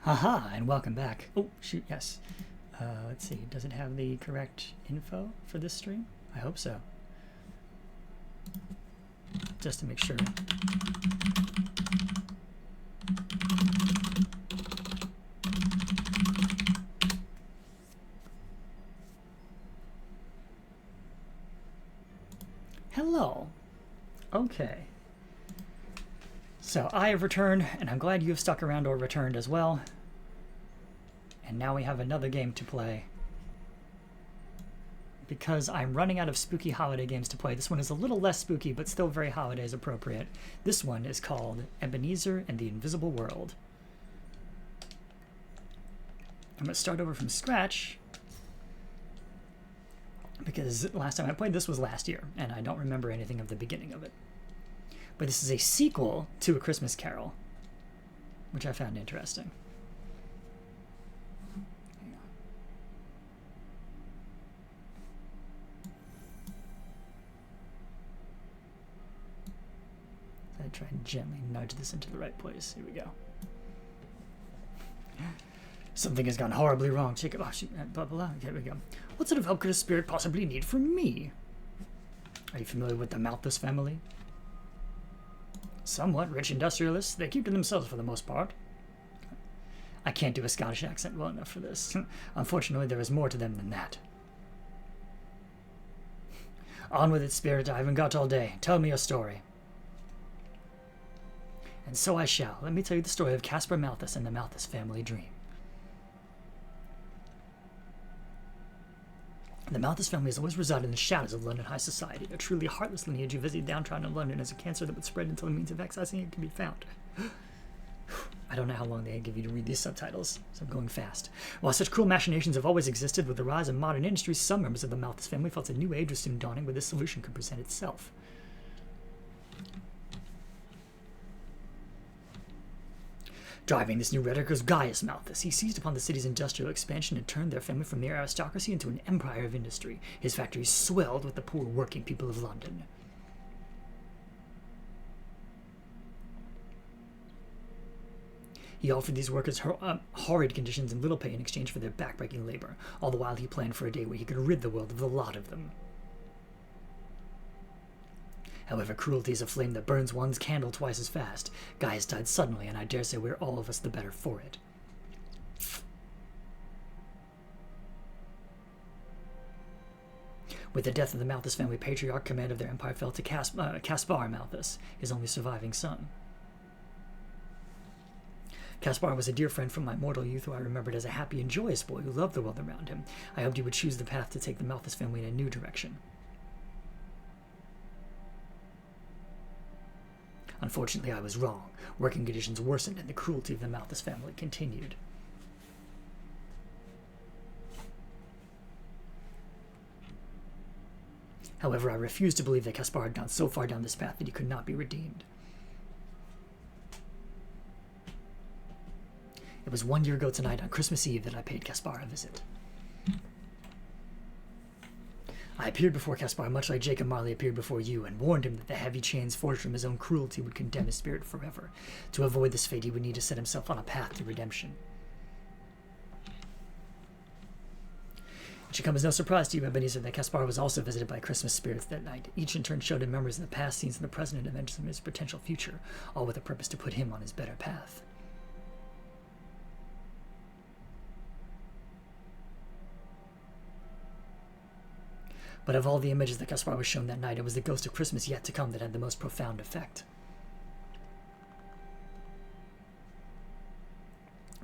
Haha, and welcome back. Oh, shoot, yes. Let's see, does it have the correct info for this stream? I hope so. Just to make sure. Hello. Okay. So I have returned, and I'm glad you have stuck around or returned as well. And now we have another game to play. Because I'm running out of spooky holiday games to play. This one is a little less spooky, but still very holidays appropriate. This one is called Ebenezer and the Invisible World. I'm going to start over from scratch. Because last time I played this was last year, and I don't remember anything of the beginning of it. But this is a sequel to A Christmas Carol, which I found interesting. I try and gently nudge this into the right place. Here we go. Something has gone horribly wrong. Check it. Oh, shoot. Blah, blah, blah. Okay, here we go. What sort of help could a spirit possibly need from me? Are you familiar with the Malthus family? Somewhat rich industrialists. They keep to themselves for the most part. I can't do a Scottish accent well enough for this. Unfortunately, there is more to them than that. On with it, spirit. I haven't got all day. Tell me your story. And so I shall. Let me tell you the story of Caspar Malthus and the Malthus family dream. The Malthus family has always resided in the shadows of London high society, a truly heartless lineage who visited downtrodden London as a cancer that would spread until the means of excising it can be found. I don't know how long they give you to read these subtitles, so I'm going fast. While such cruel machinations have always existed with the rise of modern industries, some members of the Malthus family felt a new age was soon dawning where this solution could present itself. Driving this new rhetoric was Gaius Malthus. He seized upon the city's industrial expansion and turned their family from mere aristocracy into an empire of industry. His factories swelled with the poor working people of London. He offered these workers horrid conditions and little pay in exchange for their backbreaking labor, all the while he planned for a day where he could rid the world of the lot of them. However, cruelty is a flame that burns one's candle twice as fast. Gaius died suddenly, and I dare say we're all of us the better for it. With the death of the Malthus family patriarch, command of their empire fell to Caspar Malthus, his only surviving son. Caspar was a dear friend from my mortal youth who I remembered as a happy and joyous boy who loved the world around him. I hoped he would choose the path to take the Malthus family in a new direction. Unfortunately, I was wrong. Working conditions worsened and the cruelty of the Malthus family continued. However, I refused to believe that Caspar had gone so far down this path that he could not be redeemed. It was 1 year ago tonight on Christmas Eve that I paid Caspar a visit. I appeared before Caspar much like Jacob Marley appeared before you, and warned him that the heavy chains forged from his own cruelty would condemn his spirit forever. To avoid this fate, he would need to set himself on a path to redemption. It should come as no surprise to you, Ebenezer, that Caspar was also visited by Christmas spirits that night. Each in turn showed him memories of the past, scenes in the present, and adventures of his potential future, all with a purpose to put him on his better path. But of all the images that Caspar was shown that night, it was the ghost of Christmas yet to come that had the most profound effect.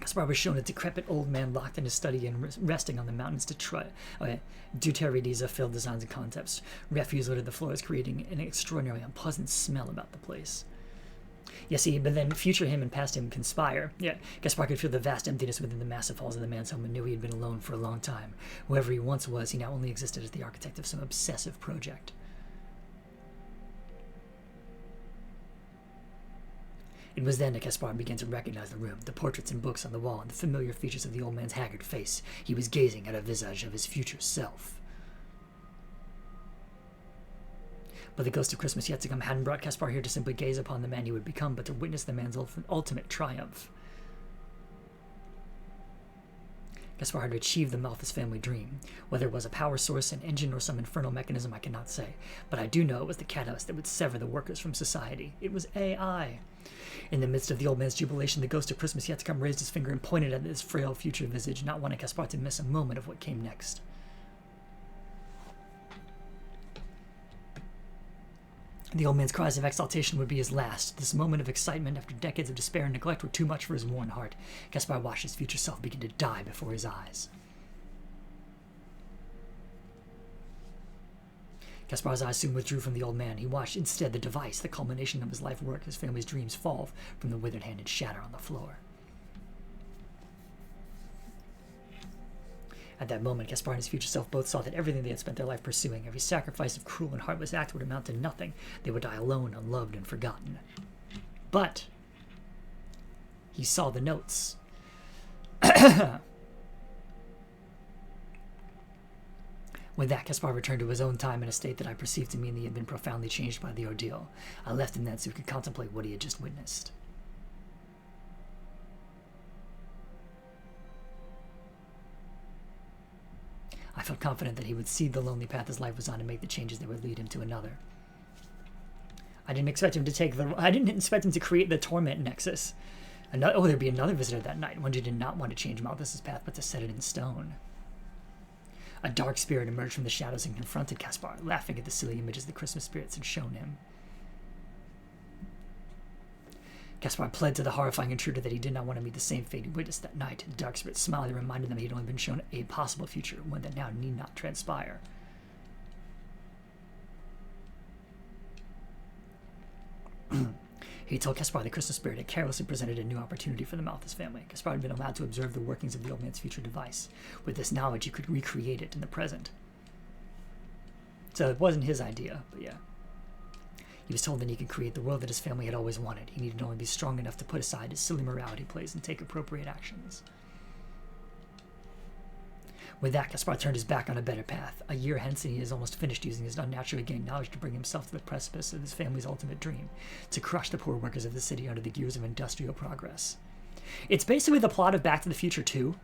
Caspar was shown a decrepit old man locked in his study and resting on the mountains Deuterides filled designs and concepts. Refuse littered the floors, creating an extraordinarily unpleasant smell about the place. Yes, see, but then future him and past him conspire. Yeah, Caspar could feel the vast emptiness within the massive halls of the man's home and knew he had been alone for a long time. Whoever he once was, he now only existed as the architect of some obsessive project. It was then that Caspar began to recognize the room, the portraits and books on the wall, and the familiar features of the old man's haggard face. He was gazing at a visage of his future self. But the ghost of Christmas yet to come hadn't brought Caspar here to simply gaze upon the man he would become, but to witness the man's ultimate triumph. Gaspar had achieved the Malthus family dream. Whether it was a power source, an engine, or some infernal mechanism, I cannot say. But I do know it was the catalyst that would sever the workers from society. It was AI. In the midst of the old man's jubilation, the ghost of Christmas yet to come raised his finger and pointed at his frail future visage, not wanting Gaspar to miss a moment of what came next. The old man's cries of exultation would be his last. This moment of excitement after decades of despair and neglect were too much for his worn heart. Gaspar watched his future self begin to die before his eyes. Gaspar's eyes soon withdrew from the old man. He watched instead the device, the culmination of his life work, his family's dreams, fall from the withered hand and shatter on the floor. At that moment, Gaspar and his future self both saw that everything they had spent their life pursuing, every sacrifice of cruel and heartless act would amount to nothing. They would die alone, unloved, and forgotten. But he saw the notes. With that, Gaspar returned to his own time in a state that I perceived to mean that he had been profoundly changed by the ordeal. I left him then so he could contemplate what he had just witnessed. I felt confident that he would see the lonely path his life was on and make the changes that would lead him to another. I didn't expect him to create the torment nexus. There'd be another visitor that night, one who did not want to change Malthus's path, but to set it in stone. A dark spirit emerged from the shadows and confronted Gaspar, laughing at the silly images the Christmas spirits had shown him. Gaspar pled to the horrifying intruder that he did not want to meet the same fate he witnessed that night. The dark spirit smiled and reminded them he had only been shown a possible future, one that now need not transpire. He told Gaspar the Christmas spirit had carelessly presented a new opportunity for the Malthus family. Gaspar had been allowed to observe the workings of the old man's future device. With this knowledge, he could recreate it in the present. So it wasn't his idea, but yeah. He was told that he could create the world that his family had always wanted. He needed only be strong enough to put aside his silly morality plays and take appropriate actions. With that, Gaspar turned his back on a better path. A year hence, and he has almost finished using his unnaturally gained knowledge to bring himself to the precipice of his family's ultimate dream, to crush the poor workers of the city under the gears of industrial progress. It's basically the plot of Back to the Future 2.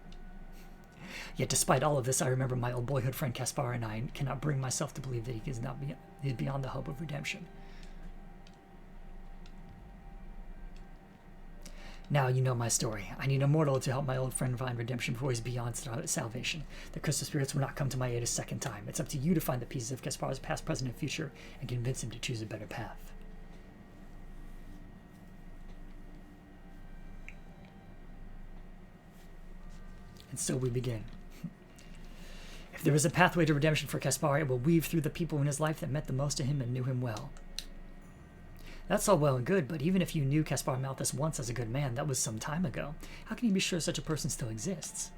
Yet despite all of this, I remember my old boyhood friend Gaspar, and I cannot bring myself to believe that he is not beyond the hope of redemption. Now you know my story. I need a mortal to help my old friend find redemption before he's beyond salvation. The Christmas spirits will not come to my aid a second time. It's up to you to find the pieces of Gaspar's past, present, and future and convince him to choose a better path. And so we begin. If there is a pathway to redemption for Gaspar, it will weave through the people in his life that meant the most to him and knew him well. That's all well and good, but even if you knew Gaspar Malthus once as a good man, that was some time ago. How can you be sure such a person still exists?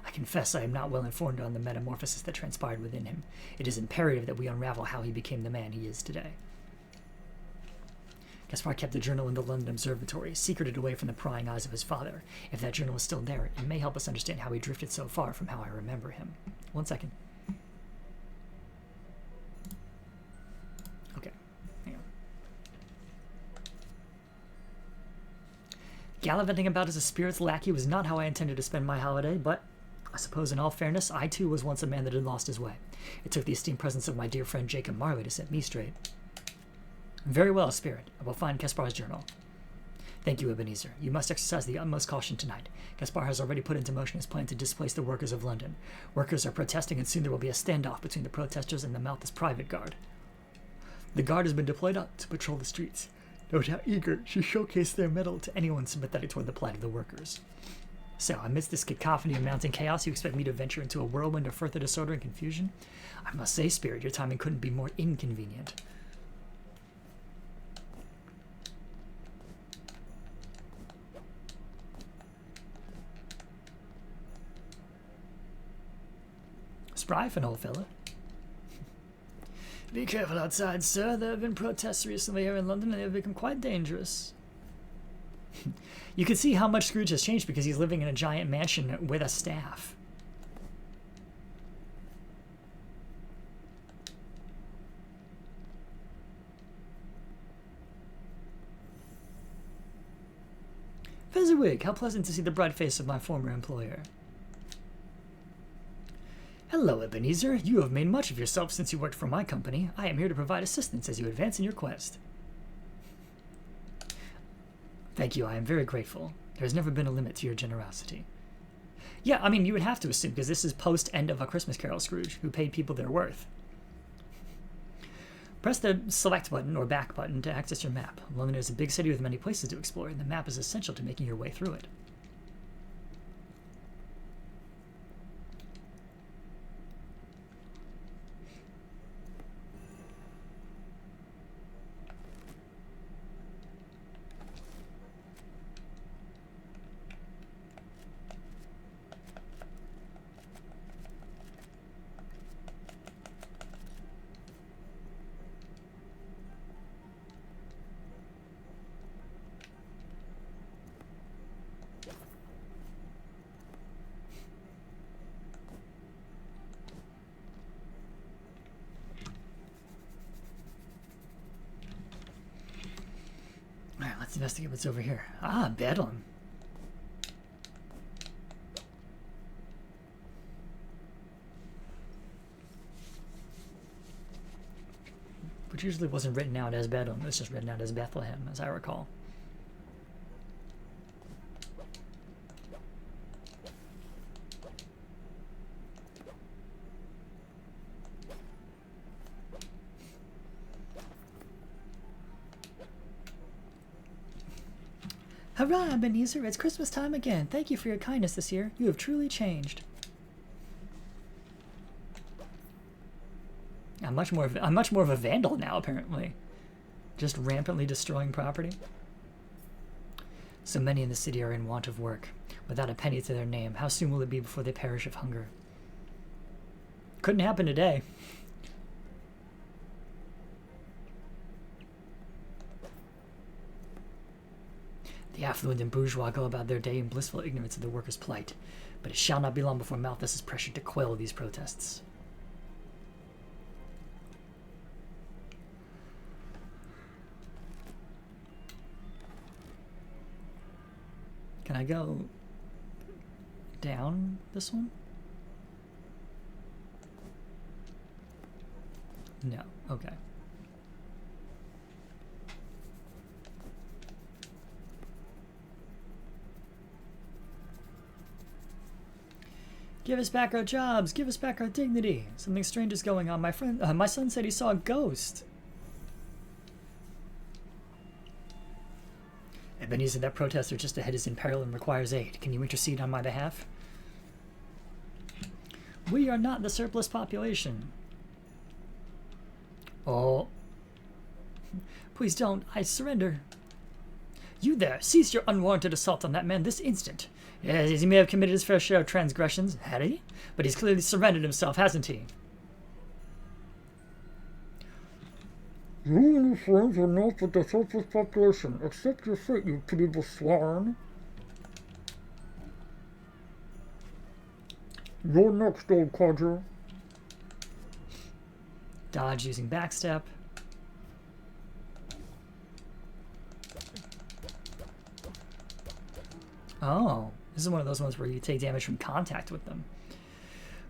I confess I am not well informed on the metamorphosis that transpired within him. It is imperative that we unravel how he became the man he is today. Gaspar kept the journal in the London Observatory, secreted away from the prying eyes of his father. If that journal is still there, it may help us understand how he drifted so far from how I remember him. 1 second. Okay, hang on. Gallivanting about as a spirit's lackey was not how I intended to spend my holiday, but I suppose in all fairness, I too was once a man that had lost his way. It took the esteemed presence of my dear friend Jacob Marley to set me straight. Very well, spirit. I will find Gaspar's journal. Thank you, Ebenezer. You must exercise the utmost caution tonight. Gaspar has already put into motion his plan to displace the workers of London. Workers are protesting, and soon there will be a standoff between the protesters and the Malthus private guard. The guard has been deployed out to patrol the streets, no doubt eager to showcase their mettle to anyone sympathetic toward the plight of the workers. So, amidst this cacophony of mounting chaos, you expect me to venture into a whirlwind of further disorder and confusion? I must say, spirit, your timing couldn't be more inconvenient. Spry for an old fella. Be careful outside, sir. There have been protests recently here in London, and they have become quite dangerous. You can see how much Scrooge has changed because he's living in a giant mansion with a staff. Fezziwig, how pleasant to see the bright face of my former employer. Hello, Ebenezer. You have made much of yourself since you worked for my company. I am here to provide assistance as you advance in your quest. Thank you, I am very grateful. There has never been a limit to your generosity. Yeah, I mean, you would have to assume, because this is post-end of A Christmas Carol Scrooge, who paid people their worth. Press the select button or back button to access your map. London is a big city with many places to explore, and the map is essential to making your way through it. Alright, let's investigate what's over here. Ah, Bedlam. Which usually wasn't written out as Bedlam, it's just written out as Bethlehem, as I recall. Hurrah, Ebenezer! It's Christmas time again. Thank you for your kindness this year. You have truly changed. I'm much more of a vandal now, apparently. Just rampantly destroying property. So many in the city are in want of work, without a penny to their name. How soon will it be before they perish of hunger? Couldn't happen today. The affluent and bourgeois go about their day in blissful ignorance of the workers' plight, but it shall not be long before Malthus is pressured to quell these protests. Can I go down this one? No. Okay. Give us back our jobs. Give us back our dignity. Something strange is going on. My son said he saw a ghost. Ebenezer, that protester just ahead is in peril and requires aid. Can you intercede on my behalf? We are not the surplus population. Oh. Please don't. I surrender. You there, cease your unwarranted assault on that man this instant. Yes, he may have committed his fair share of transgressions, had he? But he's clearly surrendered himself, hasn't he? You and your friends are not but the surplus population. Accept your fate, you pitiable swine. You're next, old codger. Dodge using backstep. Oh, this is one of those ones where you take damage from contact with them.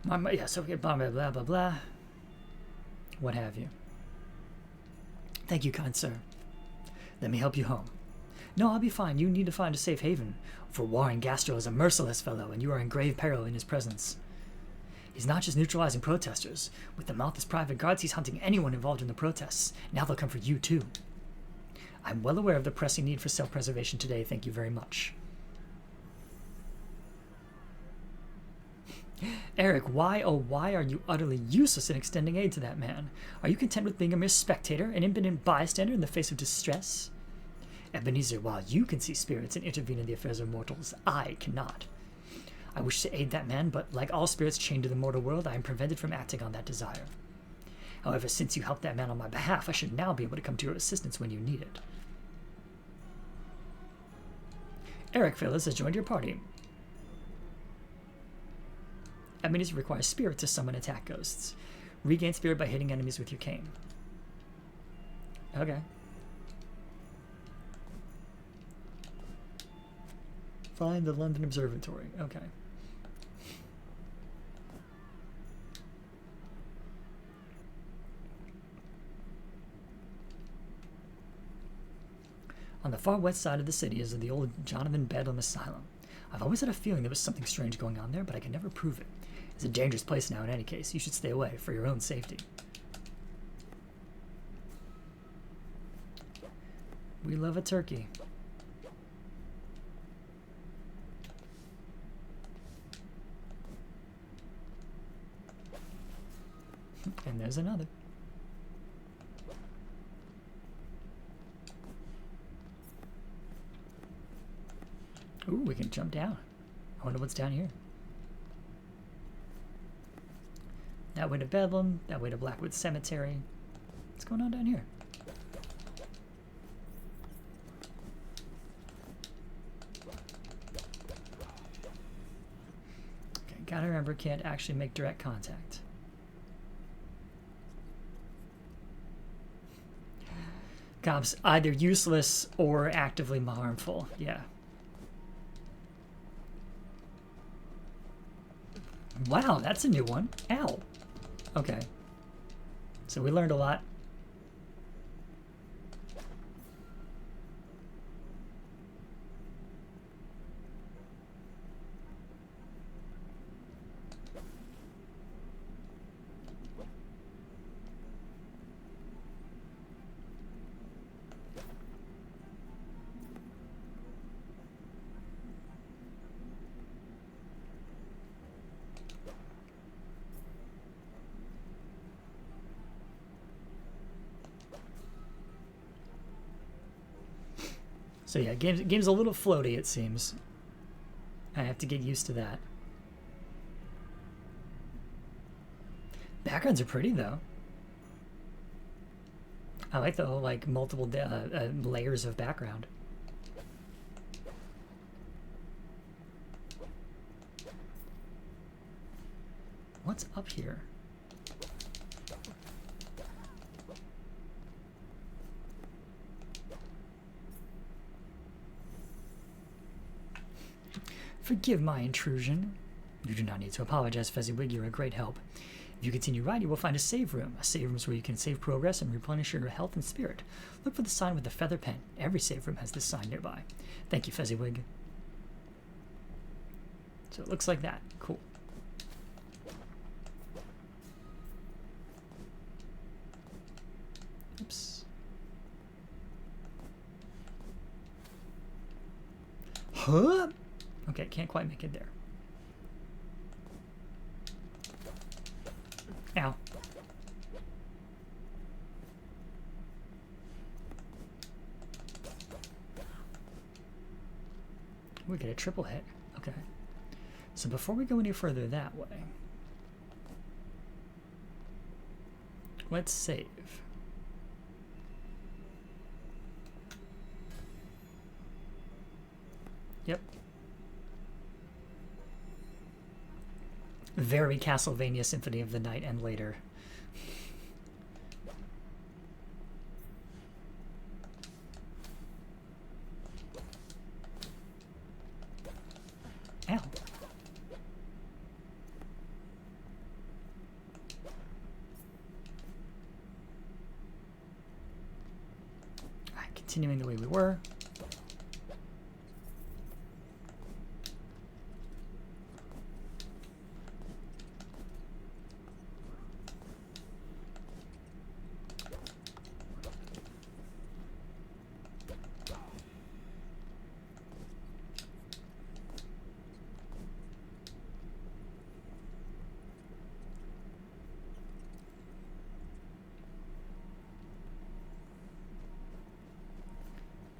Yeah, so we get blah, blah, blah, blah, blah. What have you. Thank you, kind sir. Let me help you home. No, I'll be fine. You need to find a safe haven. For Warren Gastro is a merciless fellow, and you are in grave peril in his presence. He's not just neutralizing protesters. With the Malthus private guards, he's hunting anyone involved in the protests. Now they'll come for you, too. I'm well aware of the pressing need for self-preservation today. Thank you very much. Eric, why, oh why are you utterly useless in extending aid to that man? Are you content with being a mere spectator, an impotent bystander in the face of distress? Ebenezer, while you can see spirits and intervene in the affairs of mortals, I cannot. I wish to aid that man, but like all spirits chained to the mortal world, I am prevented from acting on that desire. However, since you helped that man on my behalf, I should now be able to come to your assistance when you need it. Eric Phyllis has joined your party. Ebenezer requires spirit to summon attack ghosts. Regain spirit by hitting enemies with your cane. Okay. Find the London Observatory. Okay. On the far west side of the city is the old Jonathan Bedlam Asylum. I've always had a feeling there was something strange going on there, but I can never prove it. It's a dangerous place now in any case. You should stay away for your own safety. We love a turkey. And there's another. Ooh, we can jump down. I wonder what's down here. That way to Bedlam, that way to Blackwood Cemetery. What's going on down here? Okay, gotta remember, can't actually make direct contact. Cops either useless or actively harmful. Yeah. Wow, that's a new one. Ow. Okay. So we learned a lot. So yeah, game's a little floaty, it seems. I have to get used to that. Backgrounds are pretty though. I like the whole like multiple layers of background. What's up here? Forgive my intrusion. You do not need to apologize, Fezziwig. You're a great help. If you continue right, you will find a save room. A save room is where you can save progress and replenish your health and spirit. Look for the sign with the feather pen. Every save room has this sign nearby. Thank you, Fezziwig. So it looks like that. Cool. Oops. Huh? Okay, can't quite make it there. Ow. We get a triple hit. Okay. So before we go any further that way, let's save. Yep. Very Castlevania Symphony of the Night and later. Ow. Alright, continuing the way we were.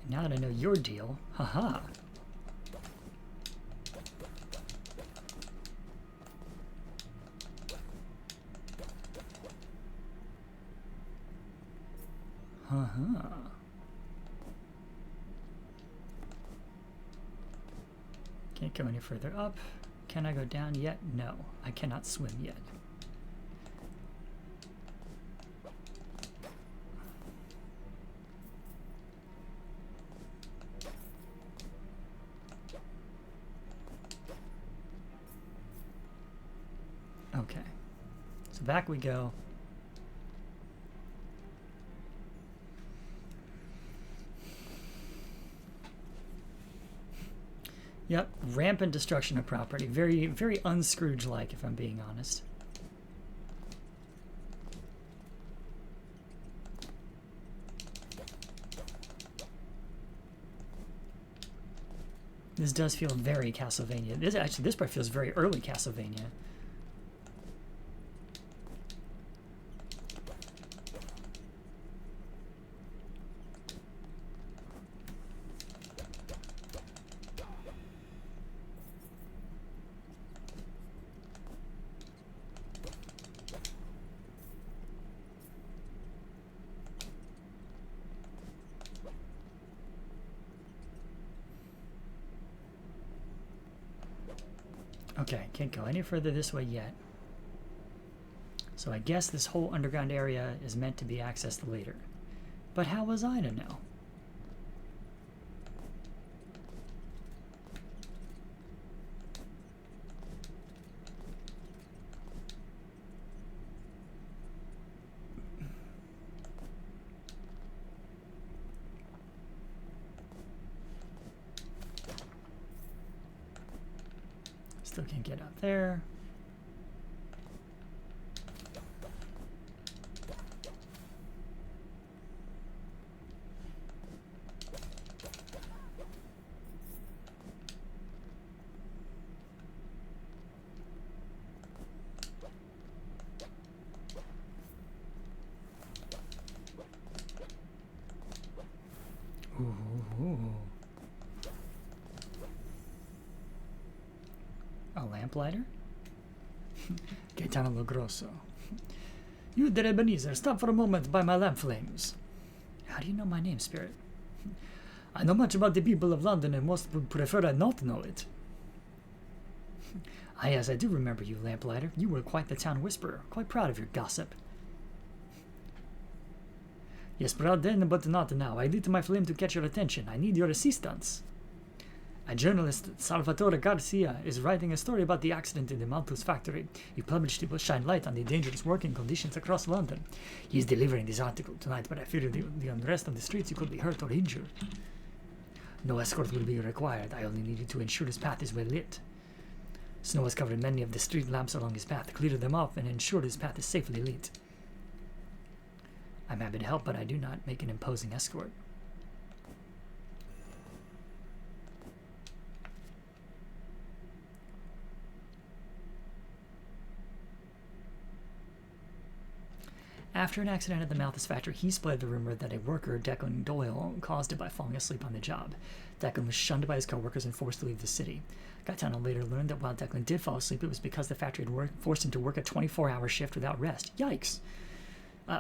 Now that I know your deal, haha. Haha. Can't go any further up. Can I go down yet? No, I cannot swim yet. Okay, so back we go. Yep, rampant destruction of property. Very, very un-Scrooge-like, if I'm being honest. This does feel very Castlevania. This part feels very early Castlevania. Okay, can't go any further this way yet. So I guess this whole underground area is meant to be accessed later. But how was I to know? Still can't get up there. Ooh. A lamplighter? Gaetano Logrosso. You, dear Ebenezer, stop for a moment by my lamp flames. How do you know my name, Spirit? I know much about the people of London and most would prefer I not know it. Ah, yes, I do remember you, lamplighter. You were quite the town whisperer, quite proud of your gossip. Yes, proud then, but not now. I lit my flame to catch your attention. I need your assistance. A journalist, Salvatore Garcia, is writing a story about the accident in the Malthus factory. He published it will shine light on the dangerous working conditions across London. He is delivering this article tonight, but I fear the unrest on the streets you could be hurt or injured. No escort will be required. I only needed to ensure his path is well lit. Snow has covered many of the street lamps along his path. Clear them off and ensure his path is safely lit. I'm happy to help, but I do not make an imposing escort. After an accident at the Malthus factory, he spread the rumor that a worker, Declan Doyle, caused it by falling asleep on the job. Declan was shunned by his co-workers and forced to leave the city. Gaetano later learned that while Declan did fall asleep, it was because the factory had forced him to work a 24-hour shift without rest. Yikes!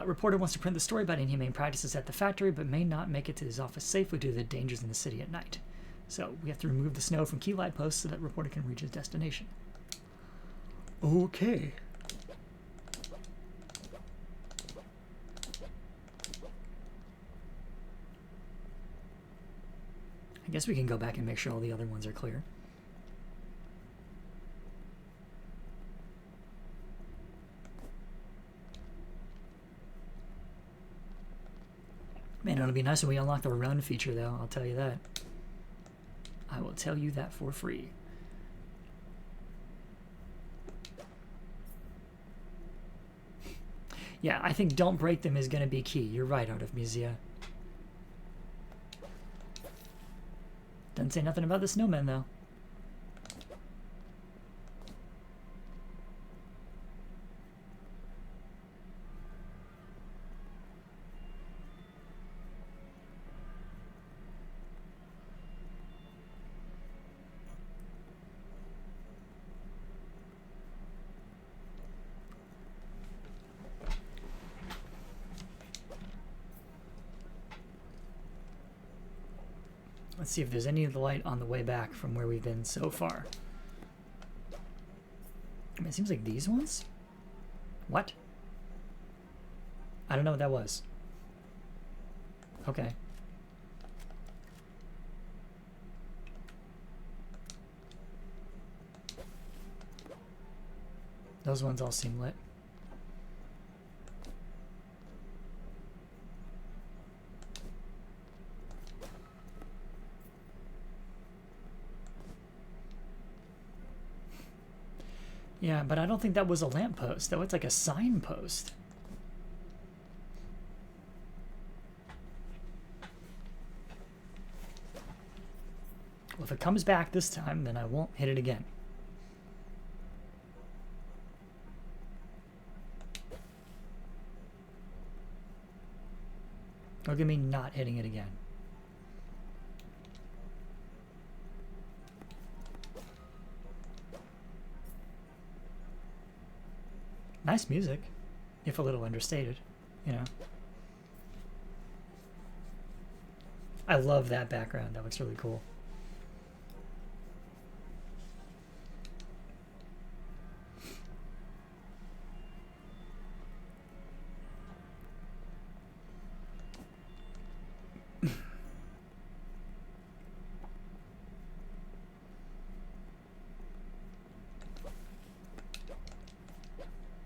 Reporter wants to print the story about inhumane practices at the factory, but may not make it to his office safely due to the dangers in the city at night. So we have to remove the snow from key light posts so that reporter can reach his destination. Okay. I guess we can go back and make sure all the other ones are clear. Man, it'll be nice when we unlock the run feature, though. I'll tell you that. I will tell you that for free. Yeah, I think don't break them is going to be key. You're right, Art of Musia. Doesn't say nothing about the snowman, though. Let's see if there's any of the light on the way back from where we've been so far. I mean, it seems like these ones? What? I don't know what that was. Okay. Those ones all seem lit. Yeah, but I don't think that was a lamppost. That was like a signpost. Well, if it comes back this time, then I won't hit it again. Look at me not hitting it again. Nice music, if a little understated, you know. I love that background. That looks really cool.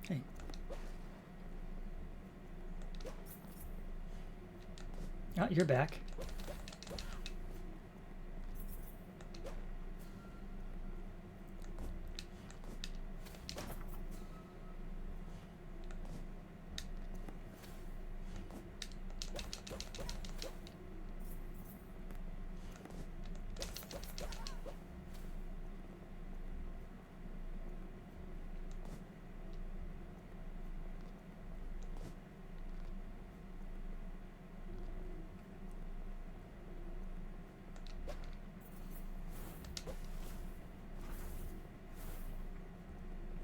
Hey. Oh, you're back.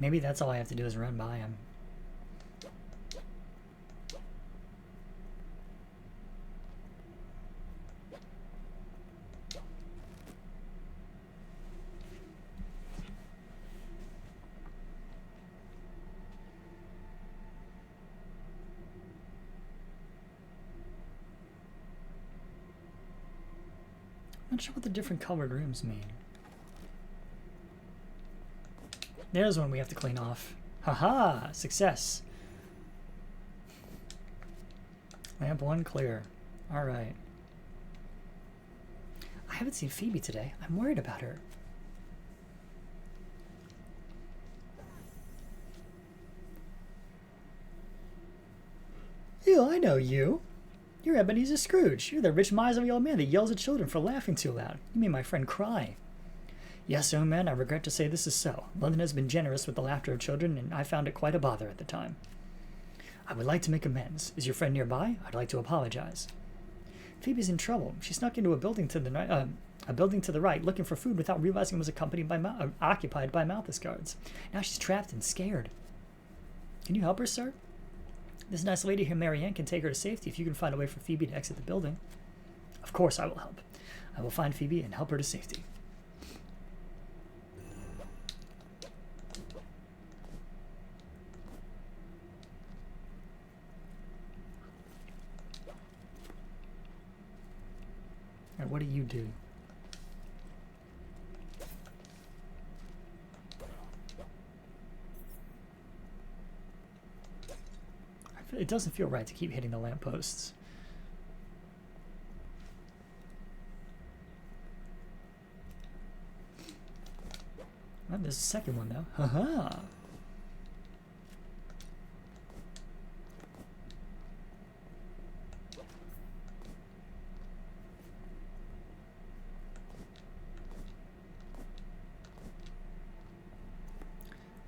Maybe that's all I have to do is run by him. Not sure what the different colored rooms mean. There's one we have to clean off. Haha! Success! Lamp 1 clear. Alright. I haven't seen Phoebe today. I'm worried about her. Ew, I know you. You're Ebenezer Scrooge. You're the rich miserly old man that yells at children for laughing too loud. You made my friend cry. Yes, young man, I regret to say this is so. London has been generous with the laughter of children, and I found it quite a bother at the time. I would like to make amends. Is your friend nearby? I'd like to apologize. Phoebe's in trouble. She snuck into a building to the right, looking for food without realizing it was occupied by Malthus guards. Now she's trapped and scared. Can you help her, sir? This nice lady here, Marianne, can take her to safety if you can find a way for Phoebe to exit the building. Of course I will help. I will find Phoebe and help her to safety. Now, what do you do? It doesn't feel right to keep hitting the lampposts. Oh, there's a second one though. Haha.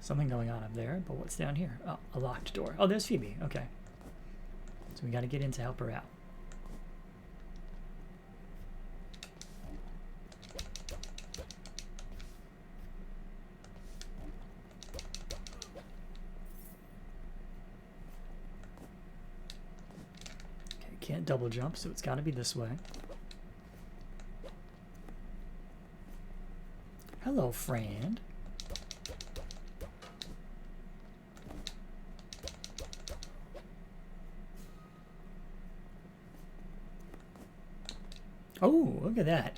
Something going on up there, but what's down here? Oh, a locked door. Oh, there's Phoebe. Okay. So we got to get in to help her out. Okay, can't double jump, so it's got to be this way. Hello, friend. Oh, look at that.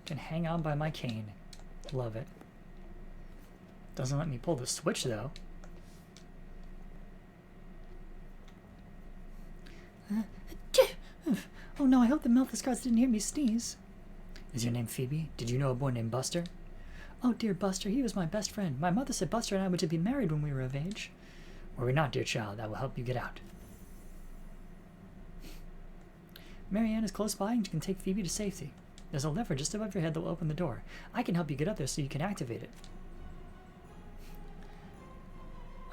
Can hang on by my cane. Love it. Doesn't let me pull the switch, though. Oh no, I hope the Malthus guards didn't hear me sneeze. Is your name Phoebe? Did you know a boy named Buster? Oh, dear Buster, he was my best friend. My mother said Buster and I were to be married when we were of age. Were we not, dear child? I will help you get out. Marianne is close by and can take Phoebe to safety. There's a lever just above your head that will open the door. I can help you get up there so you can activate it.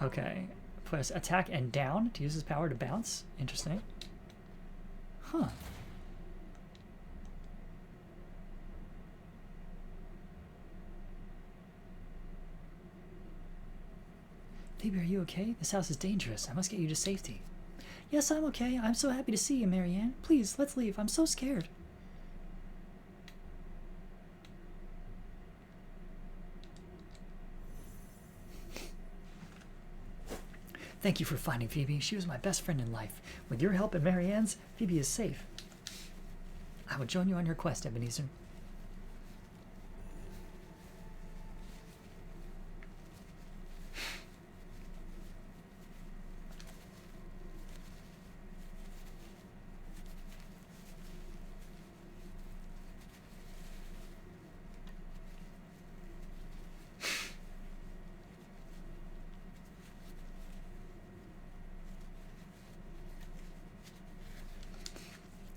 Okay. Press attack and down to use his power to bounce. Interesting. Huh. Phoebe, are you okay? This house is dangerous. I must get you to safety. Yes, I'm okay. I'm so happy to see you, Marianne. Please, let's leave. I'm so scared. Thank you for finding Phoebe. She was my best friend in life. With your help and Marianne's, Phoebe is safe. I will join you on your quest, Ebenezer.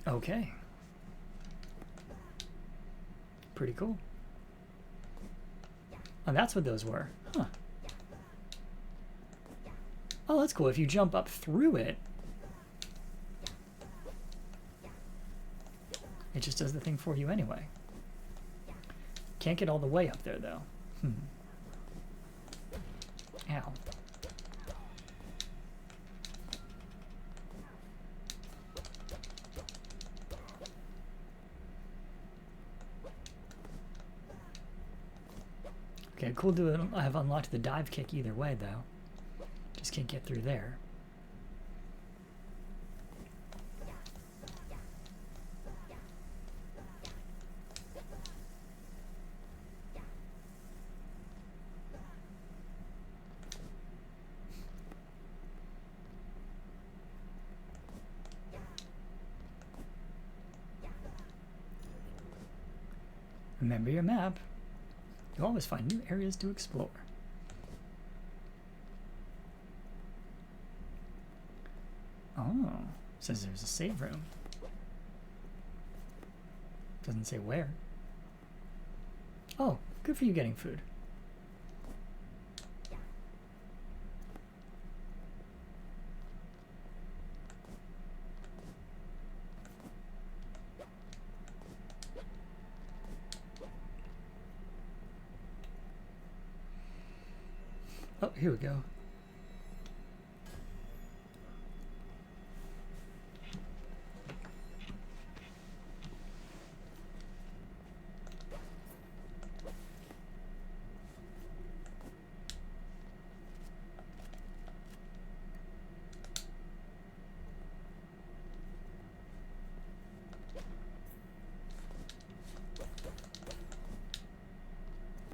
Okay. Pretty cool. Oh, that's what those were. Huh. Oh, that's cool. If you jump up through it, it just does the thing for you anyway. Can't get all the way up there, though. Ow. Okay, cool to have unlocked the dive kick either way, though. Just can't get through there. Remember your map. You always find new areas to explore. Oh, says there's a save room. Doesn't say where. Oh, good for you getting food. Oh, here we go.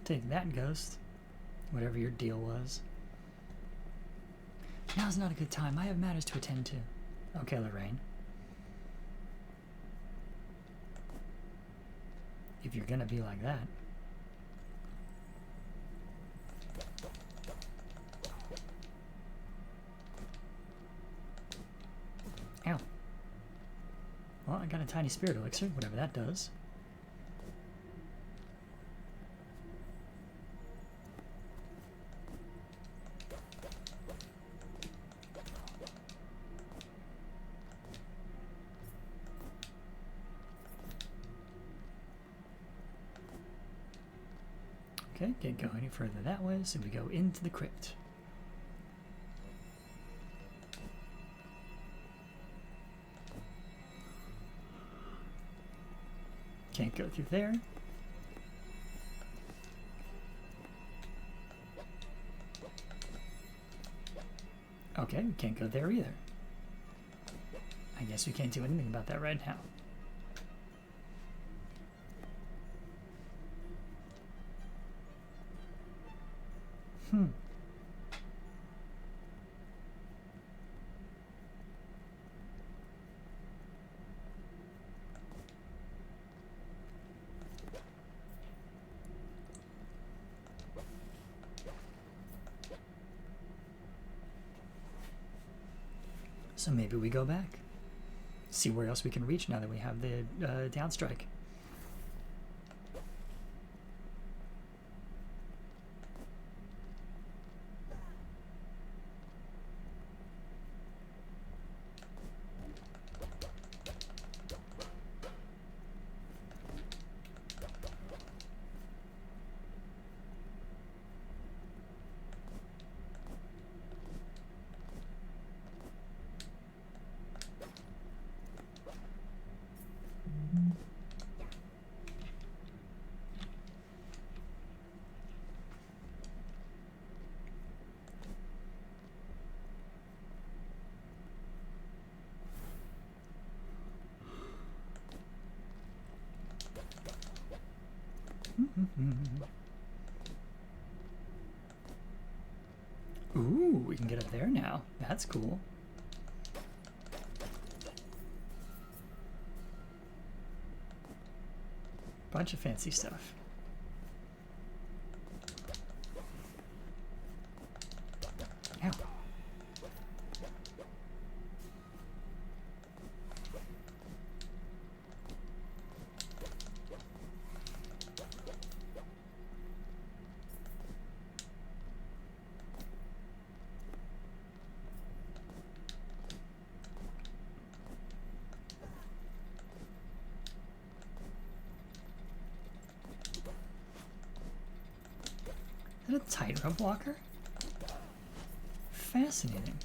Take that, ghost. Whatever your deal was. Now's not a good time. I have matters to attend to. Okay, Lorraine. If you're gonna be like that. Ow. Well, I got a tiny spirit elixir, whatever that does. Okay, can't go any further that way, so we go into the crypt. Can't go through there. Okay, we can't go there either. I guess we can't do anything about that right now. So maybe we go back. See where else we can reach now that we have the downstrike. Ooh, we can get up there now. That's cool. Bunch of fancy stuff. Ow. Is that a tightrope walker? Fascinating.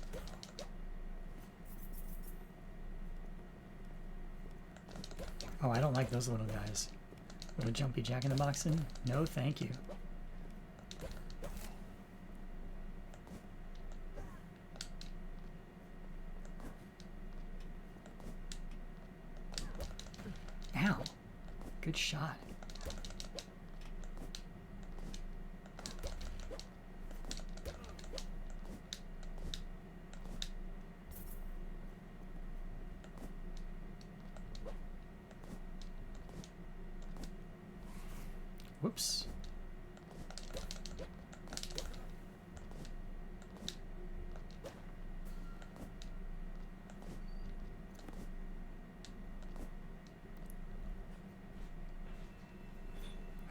Oh, I don't like those little guys. Little jumpy jack-in-the-boxin? No, thank you. Ow. Good shot. Whoops.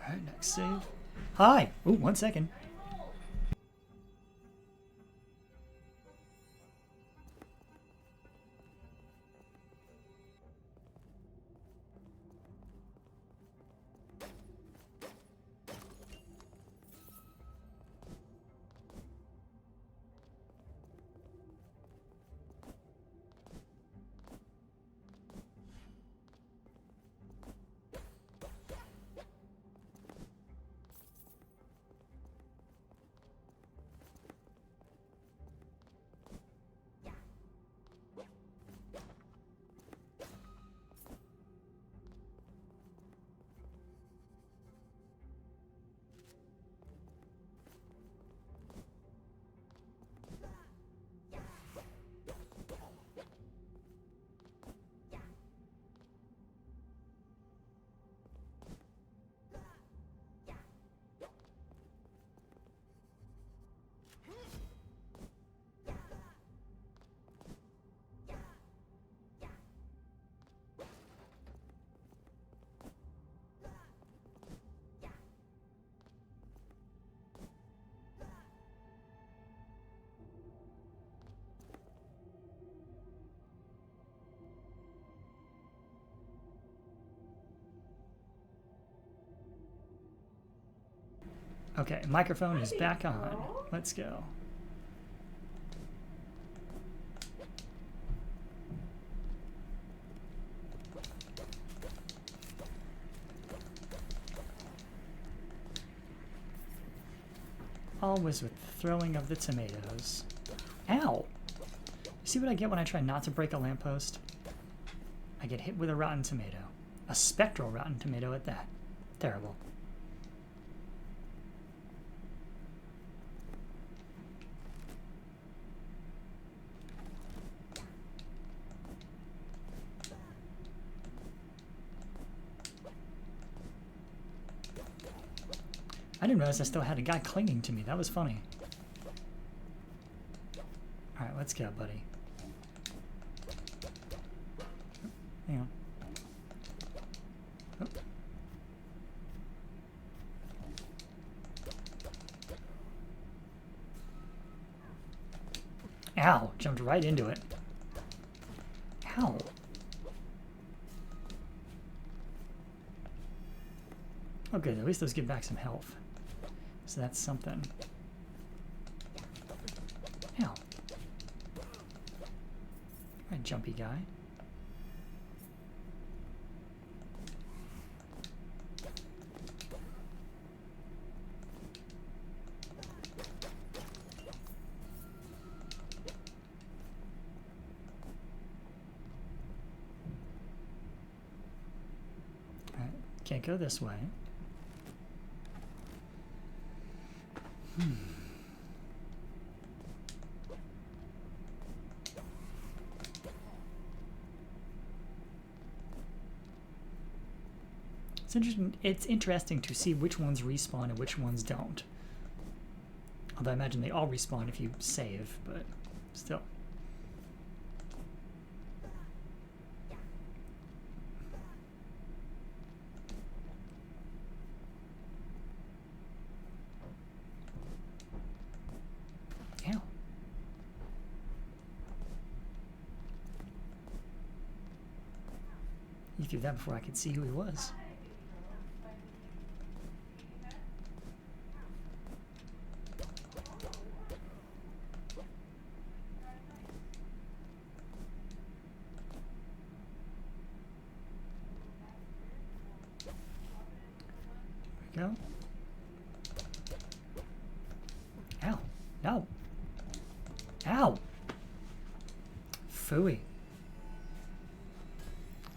All right, next save. Hi. Ooh, 1 second. Okay, microphone is back on. Let's go. Always with the throwing of the tomatoes. Ow! See what I get when I try not to break a lamppost? I get hit with a rotten tomato. A spectral rotten tomato at that. Terrible. I didn't realize I still had a guy clinging to me. That was funny. Alright, let's go, buddy. Hang on. Oh. Ow! Jumped right into it. Ow! Oh good, at least those give back some health. So that's something. Ow. Alright, jumpy guy. Alright, can't go this way. It's interesting to see which ones respawn and which ones don't. Although I imagine they all respawn if you save, but still. Ow. He threw that before I could see who he was. Go. Ow. No. Ow. Phooey.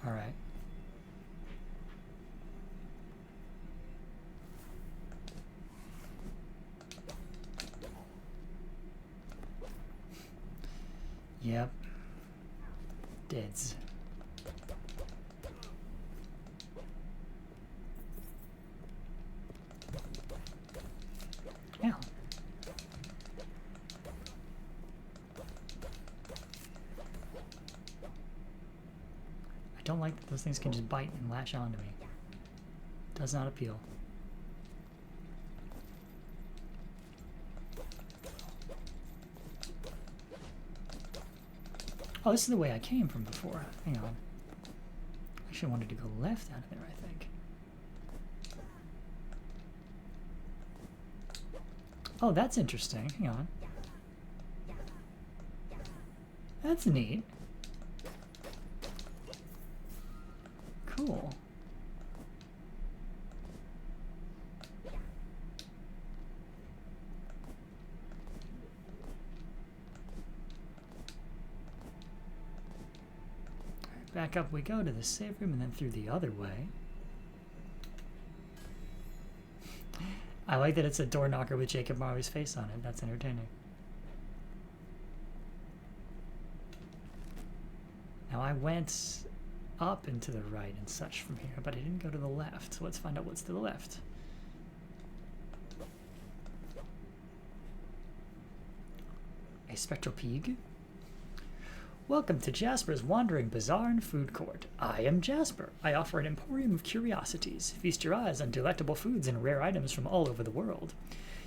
All right. Yep. Deads. Ow. I don't like that those things can just bite and latch onto me. Does not appeal. Oh, this is the way I came from before. Hang on. I actually wanted to go left out of there, I think. Oh, that's interesting. Hang on. That's neat. Cool. Back up we go to the safe room and then through the other way. I like that it's a door knocker with Jacob Marley's face on it. That's entertaining. Now I went up and to the right and such from here, but I didn't go to the left. So let's find out what's to the left. A spectral pig? Welcome to Jasper's Wandering Bazaar and Food Court. I am Jasper. I offer an emporium of curiosities. Feast your eyes on delectable foods and rare items from all over the world.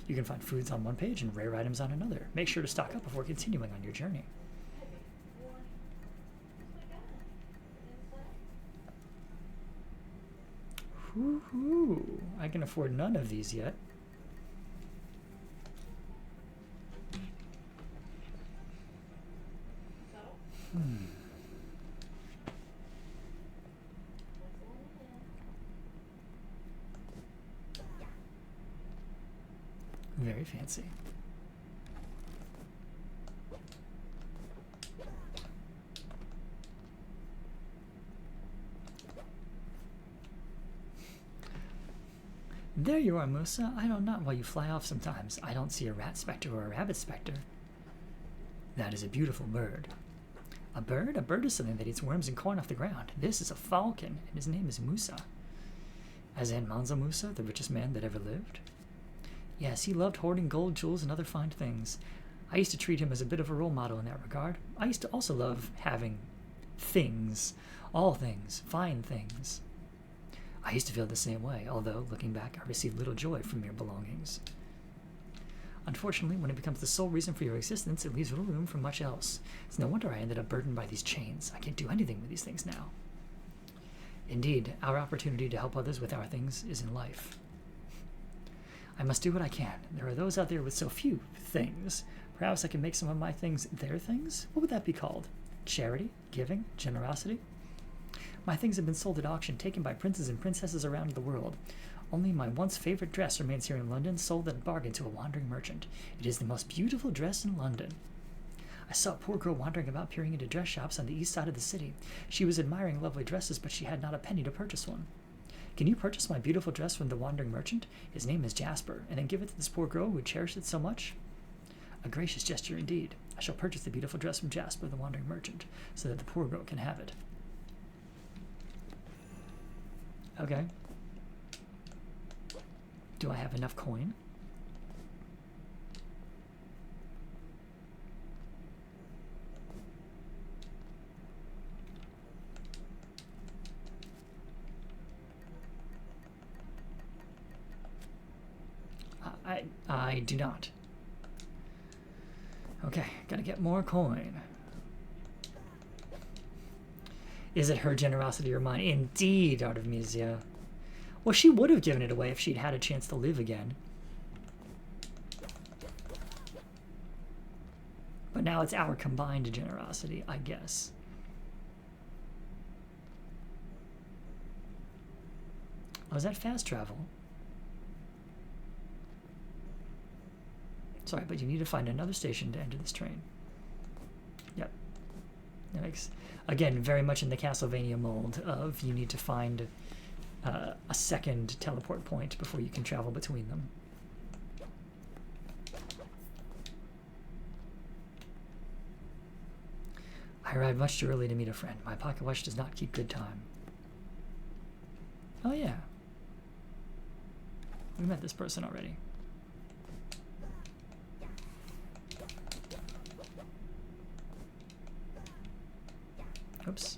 You can find foods on one page and rare items on another. Make sure to stock up before continuing on your journey. Woohoo! I can afford none of these yet. Very fancy. There you are, Musa. I know not why you fly off sometimes. I don't see a rat specter or a rabbit specter. That is a beautiful bird. A bird? A bird is something that eats worms and corn off the ground. This is a falcon, and his name is Musa. As in Mansa Musa, the richest man that ever lived? Yes, he loved hoarding gold, jewels, and other fine things. I used to treat him as a bit of a role model in that regard. I used to also love having things. All things. Fine things. I used to feel the same way, although, looking back, I received little joy from mere belongings. Unfortunately, when it becomes the sole reason for your existence, it leaves little room for much else. It's no wonder I ended up burdened by these chains. I can't do anything with these things now. Indeed, our opportunity to help others with our things is in life. I must do what I can. There are those out there with so few things. Perhaps I can make some of my things their things? What would that be called? Charity? Giving? Generosity? My things have been sold at auction, taken by princes and princesses around the world. Only my once favorite dress remains here in London, sold at a bargain to a wandering merchant. It is the most beautiful dress in London. I saw a poor girl wandering about peering into dress shops on the east side of the city. She was admiring lovely dresses, but she had not a penny to purchase one. Can you purchase my beautiful dress from the wandering merchant? His name is Jasper, and then give it to this poor girl who cherished it so much? A gracious gesture indeed. I shall purchase the beautiful dress from Jasper, the wandering merchant, so that the poor girl can have it. Okay. Do I have enough coin? I do not. Okay, gotta get more coin. Is it her generosity or mine? Indeed, Artemisia. Well, she would have given it away if she'd had a chance to live again. But now it's our combined generosity, I guess. Oh, is that fast travel? Sorry, but you need to find another station to enter this train. Yep. That makes, again, very much in the Castlevania mold of you need to find a second teleport point before you can travel between them. I arrived much too early to meet a friend. My pocket watch does not keep good time. Oh yeah. We met this person already. Oops.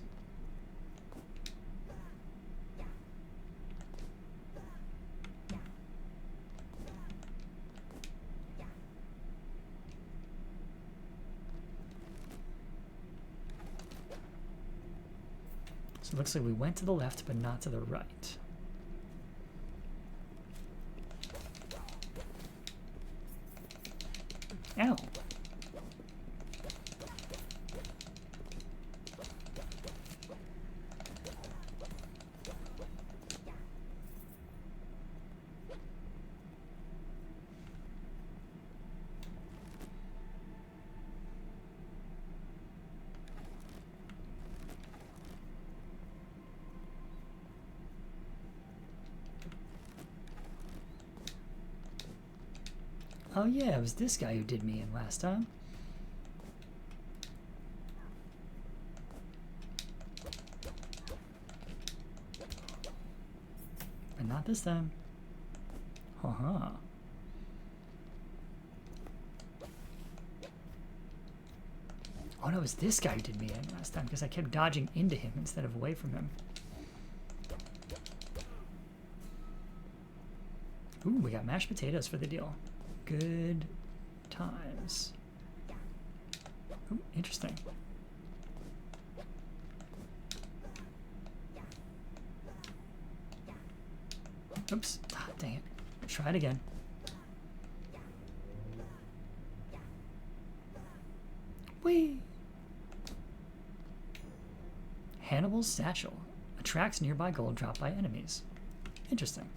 So it looks like we went to the left, but not to the right. Ow. Oh yeah, it was this guy who did me in last time. But not this time. Uh-huh. Oh no, it was this guy who did me in last time because I kept dodging into him instead of away from him. Ooh, we got mashed potatoes for the deal. Good times. Ooh, interesting. Oops. Ah, dang it. Try it again. Whee! Hannibal's satchel attracts nearby gold dropped by enemies. Interesting.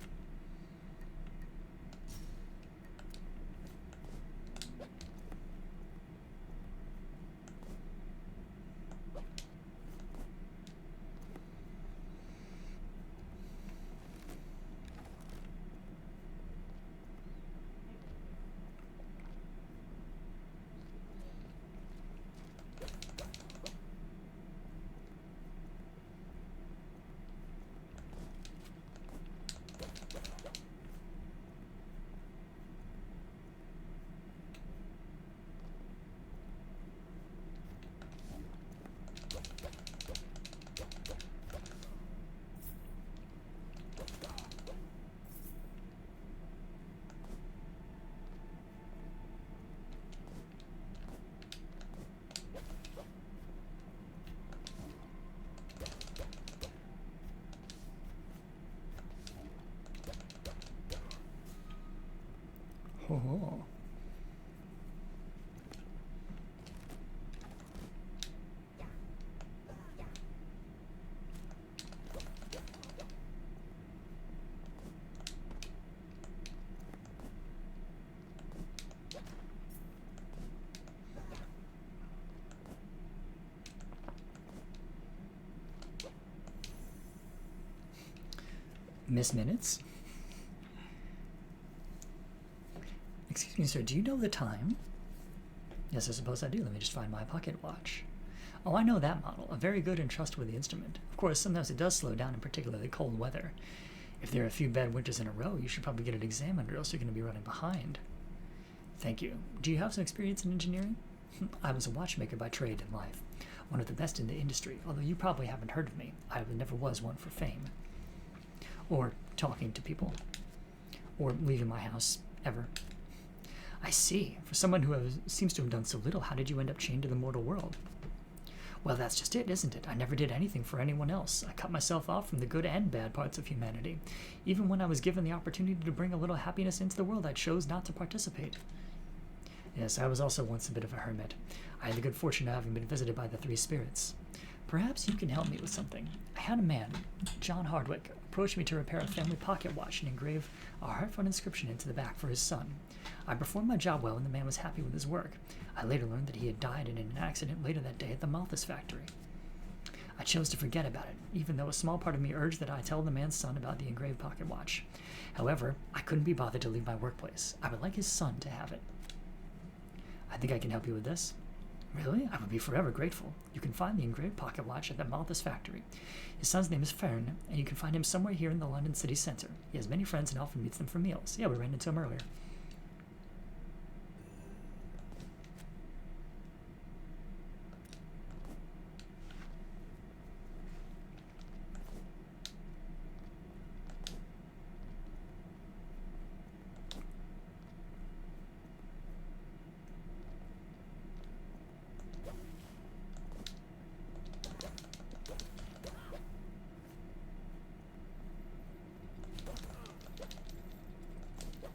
Oh. Miss Minutes? Excuse me, sir, do you know the time? Yes, I suppose I do. Let me just find my pocket watch. Oh, I know that model. A very good and trustworthy instrument. Of course, sometimes it does slow down in particularly cold weather. If there are a few bad winters in a row, you should probably get it examined or else you're going to be running behind. Thank you. Do you have some experience in engineering? I was a watchmaker by trade in life. One of the best in the industry, although you probably haven't heard of me. I never was one for fame. Or talking to people. Or leaving my house, ever. I see. For someone who seems to have done so little, how did you end up chained to the mortal world? Well, that's just it, isn't it? I never did anything for anyone else. I cut myself off from the good and bad parts of humanity. Even when I was given the opportunity to bring a little happiness into the world, I chose not to participate. Yes, I was also once a bit of a hermit. I had the good fortune of having been visited by the three spirits. Perhaps you can help me with something. I had a man, John Hardwick, approach me to repair a family pocket watch and engrave a heartfelt inscription into the back for his son. I performed my job well and the man was happy with his work. I later learned that he had died in an accident later that day at the Malthus factory. I chose to forget about it, even though a small part of me urged that I tell the man's son about the engraved pocket watch. However, I couldn't be bothered to leave my workplace. I would like his son to have it. I think I can help you with this. Really? I would be forever grateful. You can find the engraved pocket watch at the Malthus factory. His son's name is Fern, and you can find him somewhere here in the London city centre. He has many friends and often meets them for meals. Yeah, we ran into him earlier.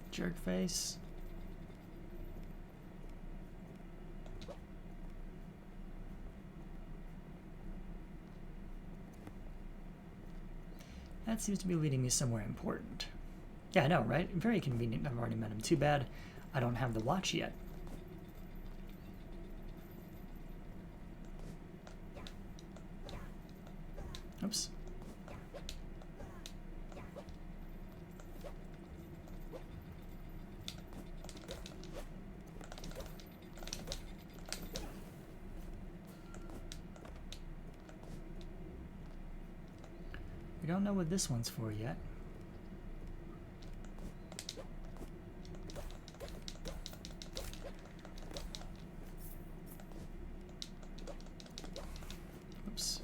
Jerk face. That seems to be leading me somewhere important. Yeah, I know, right? Very convenient. I've already met him. Too bad I don't have the watch yet. Oops. We don't know what this one's for yet. Oops.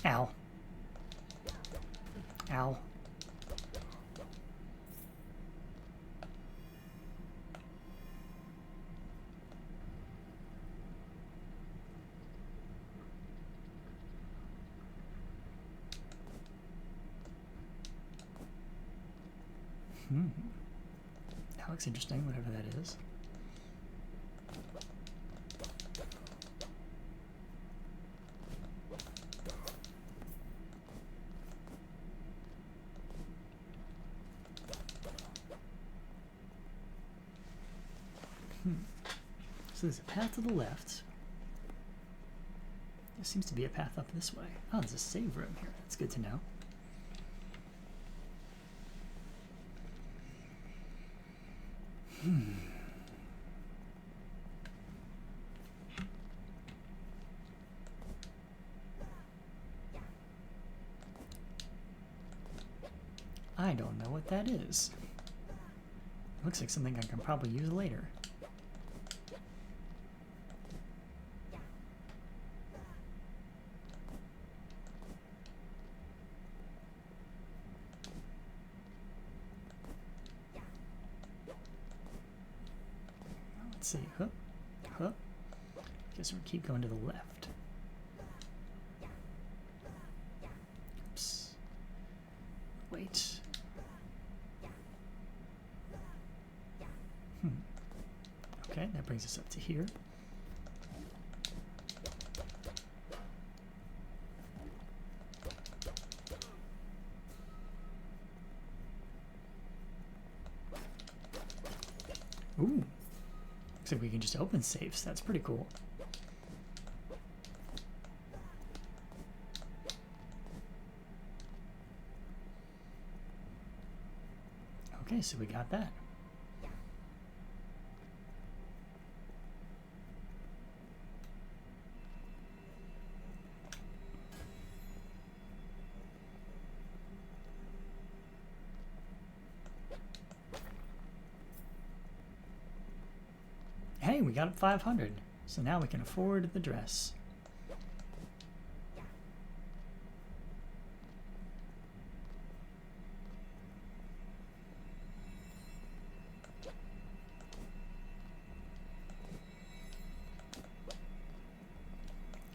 Ow. Ow. That looks interesting, whatever that is. So there's a path to the left. There seems to be a path up this way. Oh, there's a save room here. That's good to know. I don't know what that is. Looks like something I can probably use later. Let's see. Huh? Huh? Guess we'll keep going to the left. Oops. Wait. Okay, that brings us up to here. Ooh. Looks like we can just open safes. That's pretty cool. Okay, so we got that. Hey, we got 500. So now we can afford the dress.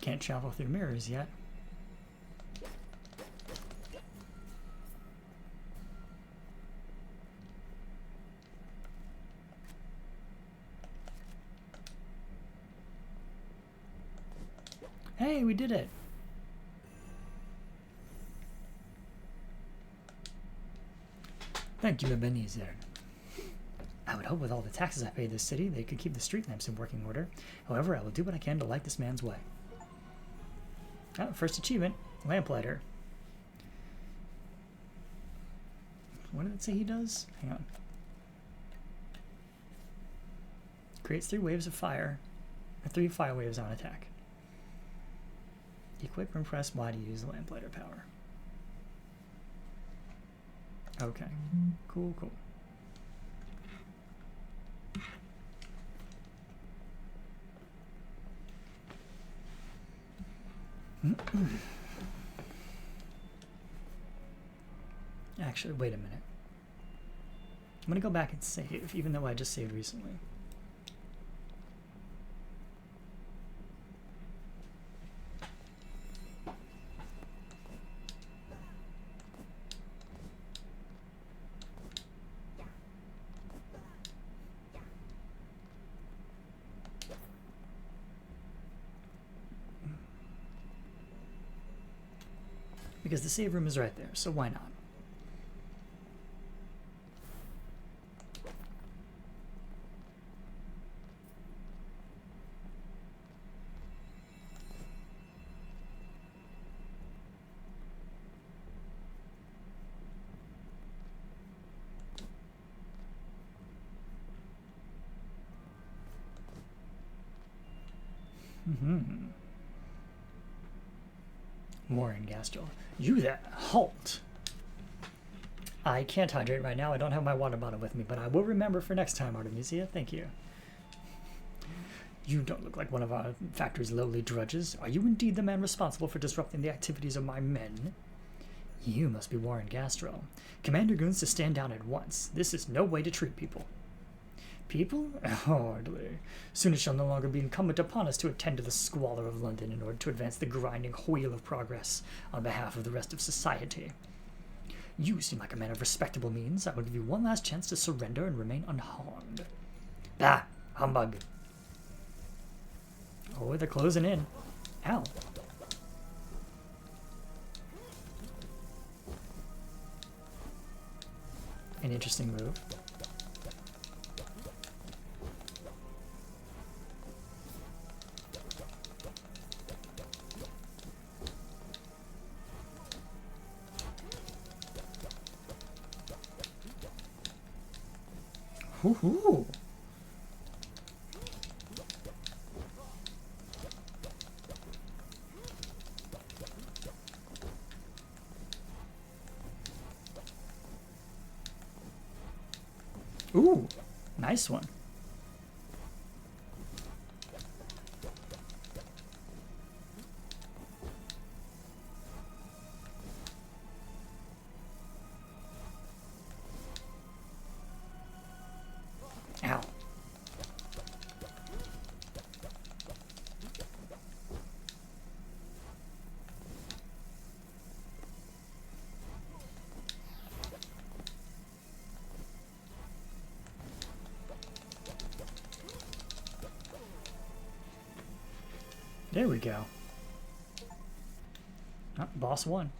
Can't travel through mirrors yet. Hey, we did it! Thank you, Ebenezer. I would hope with all the taxes I pay this city, they could keep the street lamps in working order. However, I will do what I can to light this man's way. Oh, first achievement, lamplighter. What did it say he does? Hang on. Creates 3 waves of fire, or 3 fire waves on attack. Equip and press Y to use the lamplighter power. Okay, cool, cool. Actually, wait a minute. I'm gonna go back and save, even though I just saved recently. Because the save room is right there, so why not? Warren Gastrel. You there! Halt! I can't hydrate right now. I don't have my water bottle with me, but I will remember for next time, Artemisia. Thank you. You don't look like one of our factory's lowly drudges. Are you indeed the man responsible for disrupting the activities of my men? You must be Warren Gastrel. Command your goons to stand down at once. This is no way to treat people. People? Hardly. Soon it shall no longer be incumbent upon us to attend to the squalor of London in order to advance the grinding wheel of progress on behalf of the rest of society. You seem like a man of respectable means. I will give you one last chance to surrender and remain unharmed. Ah, humbug. Oh, they're closing in. Ow. An interesting move. Woohoo! Ooh, nice one. Ow. There we go. Oh, boss won.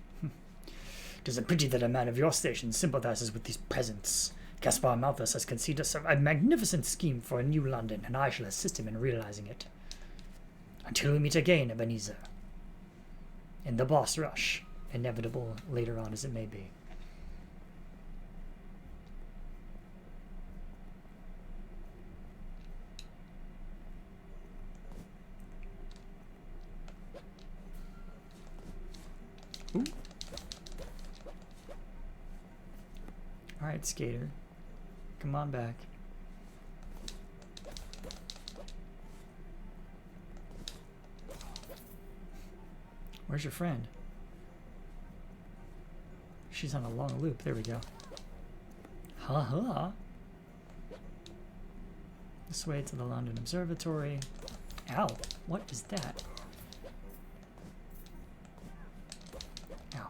Tis a pity that a man of your station sympathizes with these peasants. Caspar Malthus has conceived a magnificent scheme for a new London, and I shall assist him in realizing it. Until we meet again, Ebenezer. In the boss rush, inevitable later on as it may be. Ooh. Alright, skater. Come on back. Where's your friend? She's on a long loop. There we go. Ha. This way to the London Observatory. Ow. What is that? Ow.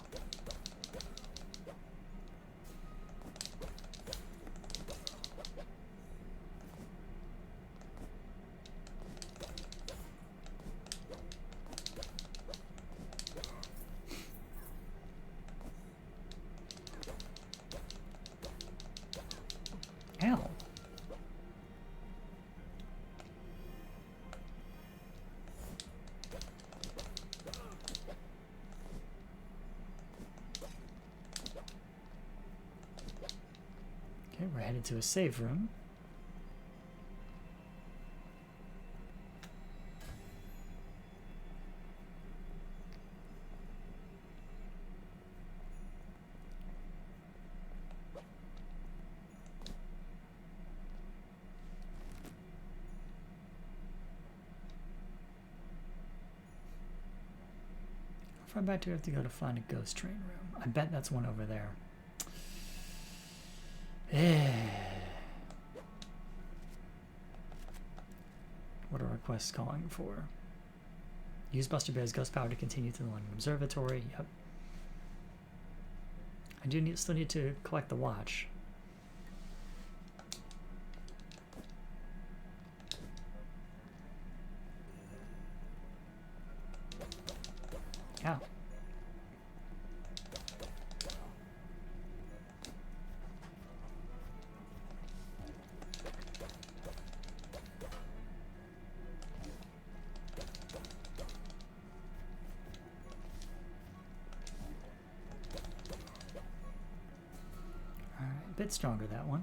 Ow. Okay, we're headed to a save room. How far back do we have to go to find a ghost train room? I bet that's one over there. What are requests calling for? Use Buster Bear's ghost power to continue to the London Observatory. Yep. I do still need to collect the watch. Ow. Alright, a bit stronger that one.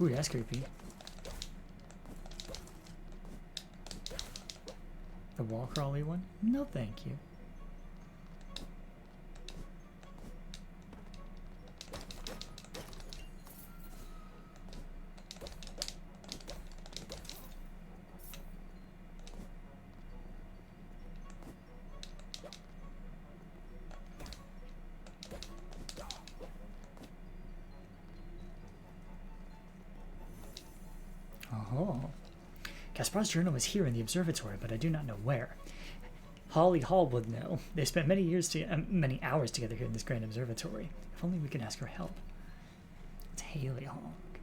Ooh, that's creepy. The wall crawly one? No, thank you. Oh. Gaspar's journal is here in the observatory, but I do not know where. Holly Hall would know. They spent many hours together here in this grand observatory. If only we could ask her help. It's Haley Hall. Okay.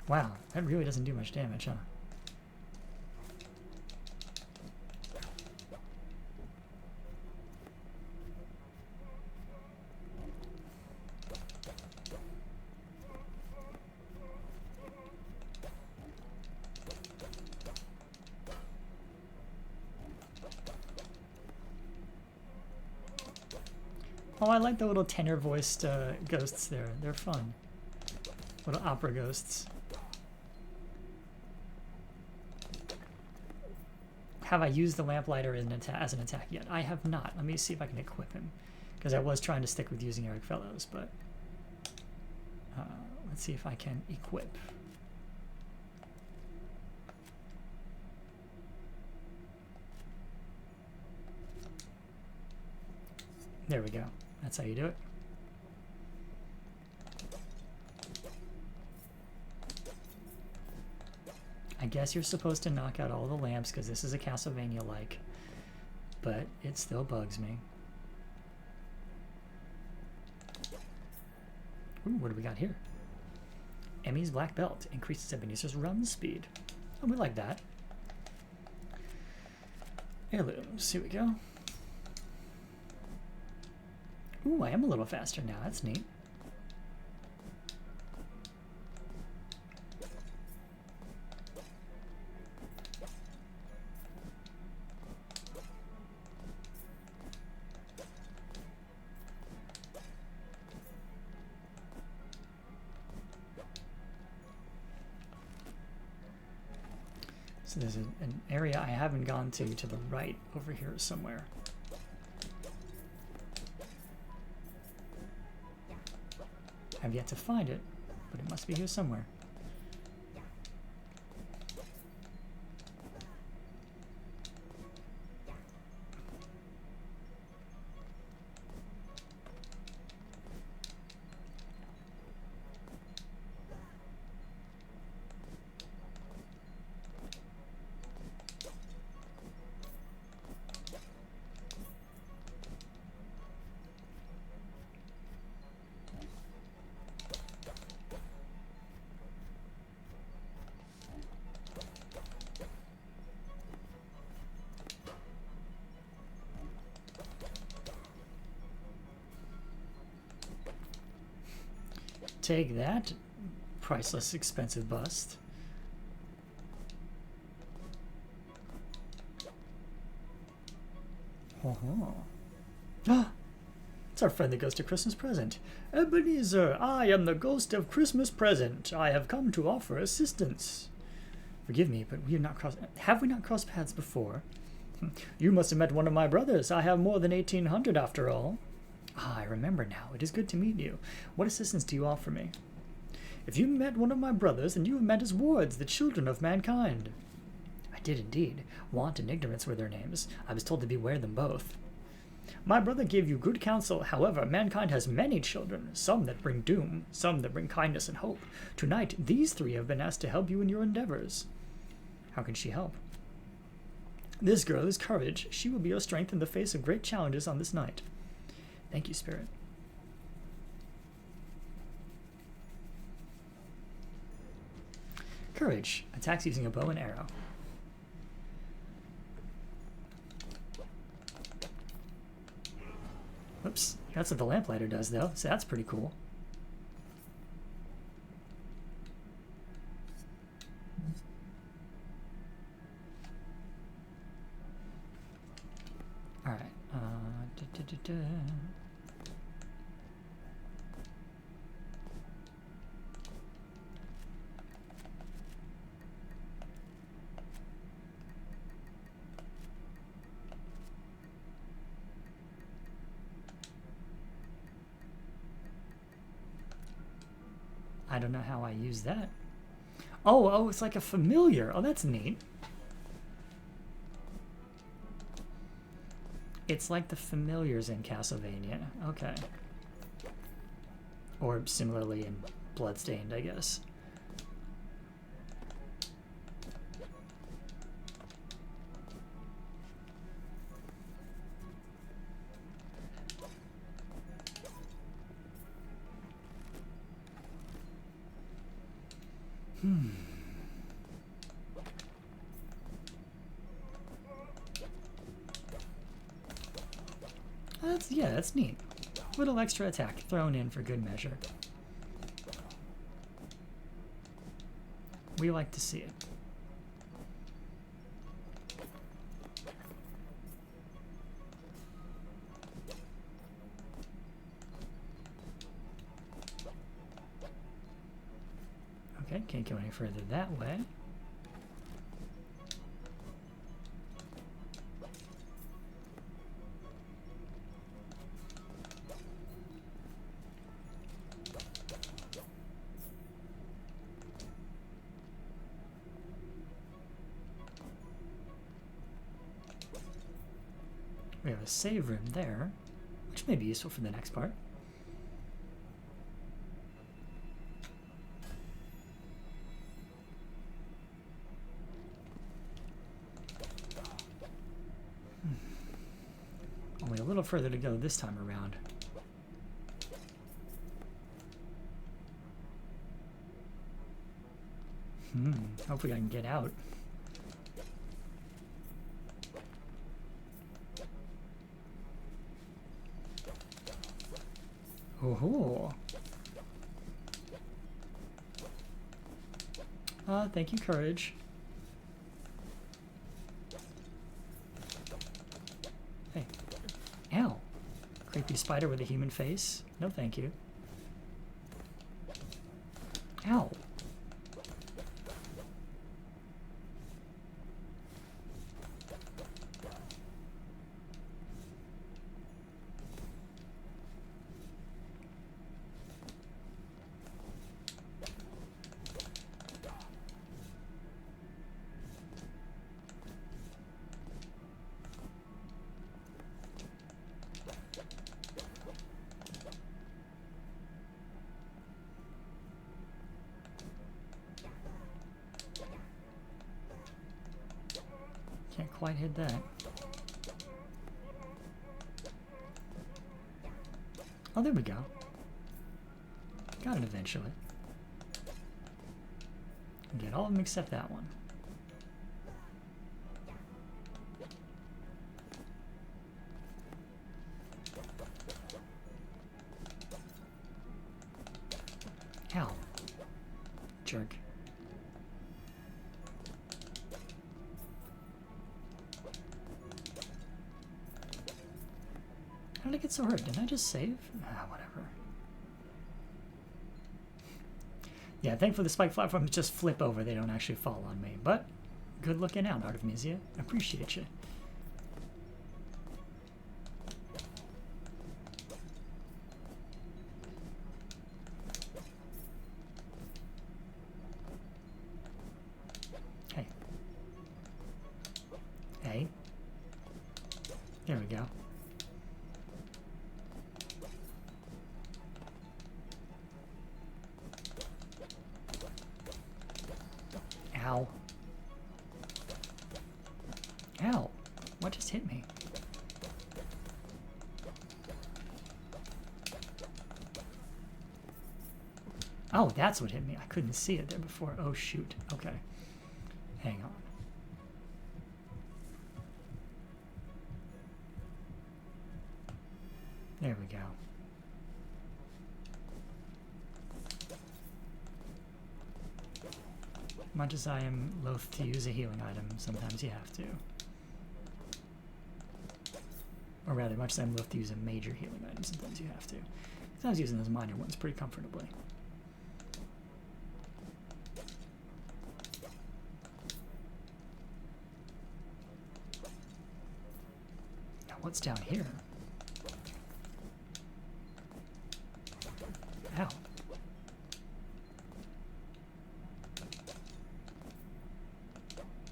Wow, that really doesn't do much damage, huh? Oh, I like the little tenor-voiced ghosts there. They're fun. Little opera ghosts. Have I used the lamplighter as an attack yet? I have not. Let me see if I can equip him. Because I was trying to stick with using Eric Fellows, but... let's see if I can equip. There we go. That's how you do it. I guess you're supposed to knock out all the lamps because this is a Castlevania-like, but it still bugs me. Ooh, what do we got here? Emmy's Black Belt increases Ebenezer's run speed. Oh, we like that. Heirlooms, here we go. Ooh, I am a little faster now, that's neat. So there's an area I haven't gone to the right over here somewhere. I've yet to find it, but it must be here somewhere. Take that, priceless, expensive bust. Ah, it's our friend the ghost of Christmas present. Ebenezer, I am the ghost of Christmas present. I have come to offer assistance. Forgive me, but we have not crossed. Have we not crossed paths before? You must have met one of my brothers. I have more than 1,800 after all. Ah, I remember now. It is good to meet you. What assistance do you offer me? If you met one of my brothers, then you have met his wards, the children of mankind. I did indeed. Want and ignorance were their names. I was told to beware them both. My brother gave you good counsel. However, mankind has many children, some that bring doom, some that bring kindness and hope. Tonight, these three have been asked to help you in your endeavors. How can she help? This girl is courage. She will be your strength in the face of great challenges on this night. Thank you, Spirit. Courage. Attacks using a bow and arrow. Whoops. That's what the lamplighter does, though, so that's pretty cool. All right. I don't know how I use that. Oh, it's like a familiar. Oh, that's neat. It's like the familiars in Castlevania. Okay. Or similarly in Bloodstained, I guess. That's neat. Little extra attack thrown in for good measure. We like to see it. Okay, can't go any further that way. We have a save room there, which may be useful for the next part. little further to go this time around. Hopefully I can get out. Oh. Thank you, courage. Hey. Ow. Creepy spider with a human face. No, thank you. Ow. Can't quite hit that. Oh, there we go. Got it eventually. Get all of them except that one. Ow. Jerk. How did I get so hurt? Didn't I just save? Ah, whatever. Yeah, thankfully the spike platforms just flip over. They don't actually fall on me. But good looking out, Artemisia. Appreciate you. Hey. Hey. There we go. Ow. Ow. What just hit me? Oh, that's what hit me. I couldn't see it there before. Oh, shoot. Okay. Hang on. There we go. Much as I am loath to use a healing item, sometimes you have to. Or rather, much as I'm loath to use a major healing item, sometimes you have to. Because I was using those minor ones pretty comfortably. Now what's down here? Ow.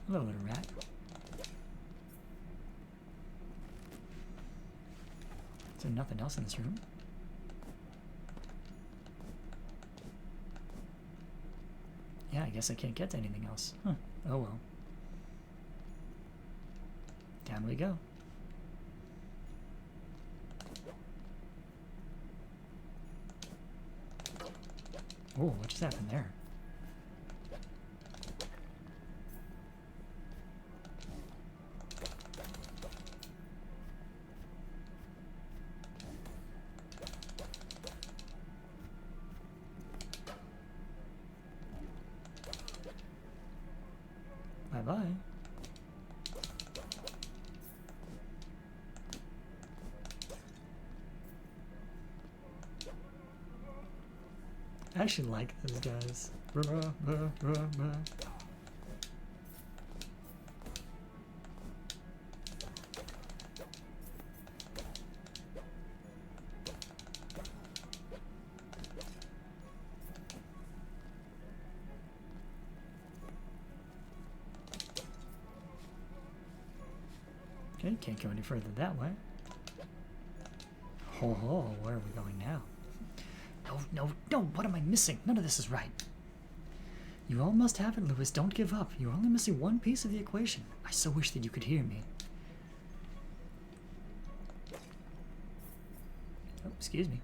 Hello, little rat. Is there nothing else in this room? Yeah, I guess I can't get to anything else. Huh. Oh well. Down we go. Oh, what just happened there? Bye-bye. I actually like those guys. Okay, can't go any further that way. Oh, where are we going now? No, what am I missing? None of this is right. You almost have it, Lewis. Don't give up. You're only missing one piece of the equation. I so wish that you could hear me. excuse me.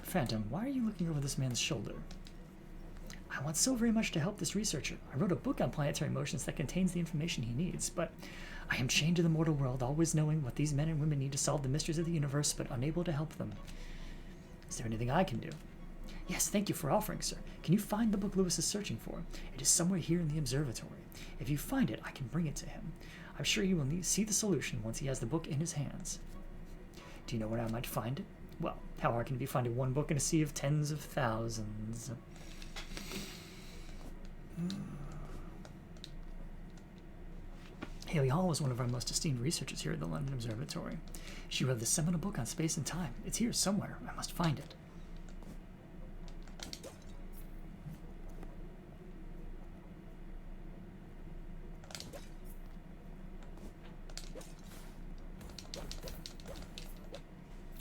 Phantom, why are you looking over this man's shoulder? I want so very much to help this researcher. I wrote a book on planetary motions that contains the information he needs, but I am chained to the mortal world, always knowing what these men and women need to solve the mysteries of the universe, but unable to help them. Is there anything I can do? Yes, thank you for offering, sir. Can you find the book Lewis is searching for? It is somewhere here in the observatory. If you find it, I can bring it to him. I'm sure he will see the solution once he has the book in his hands. Do you know where I might find it? Well, how hard can it be finding one book in a sea of tens of thousands? Haley Hall was one of our most esteemed researchers here at the London Observatory. She wrote the seminal book on space and time. It's here somewhere. I must find it.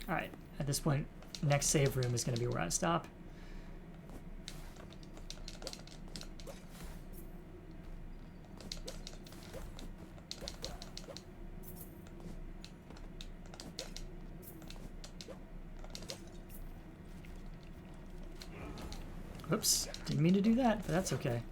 Alright, at this point, next save room is going to be where I stop. Oops, didn't mean to do that, but that's okay.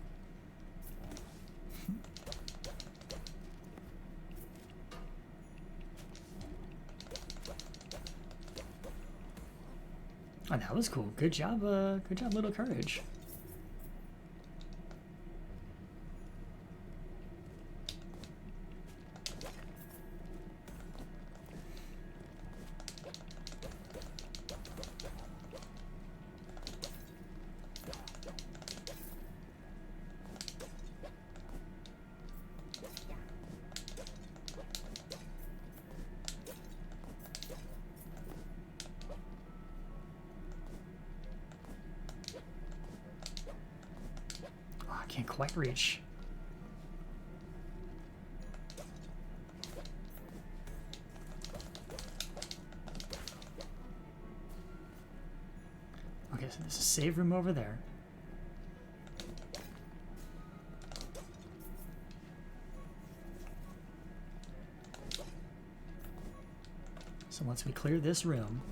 Oh, that was cool. Good job, Little Courage. Can't quite reach. Okay, so there's a save room over there. So once we clear this room,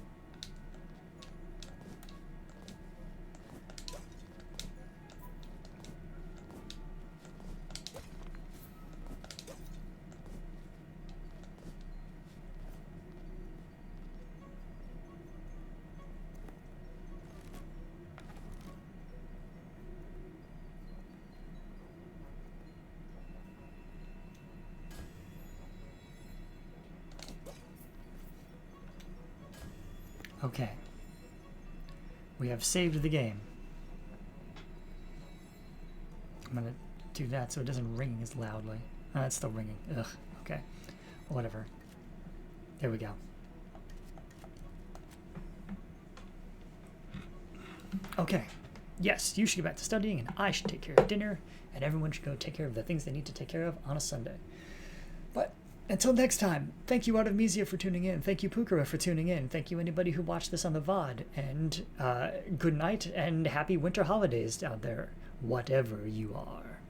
okay. We have saved the game. I'm gonna do that so it doesn't ring as loudly. Oh, it's still ringing. Ugh. Okay. Whatever. There we go. Okay. Yes, you should get back to studying, and I should take care of dinner, and everyone should go take care of the things they need to take care of on a Sunday. But until next time, thank you Artemisia for tuning in. Thank you Pukara for tuning in. Thank you anybody who watched this on the VOD. And good night and happy winter holidays out there, whatever you are.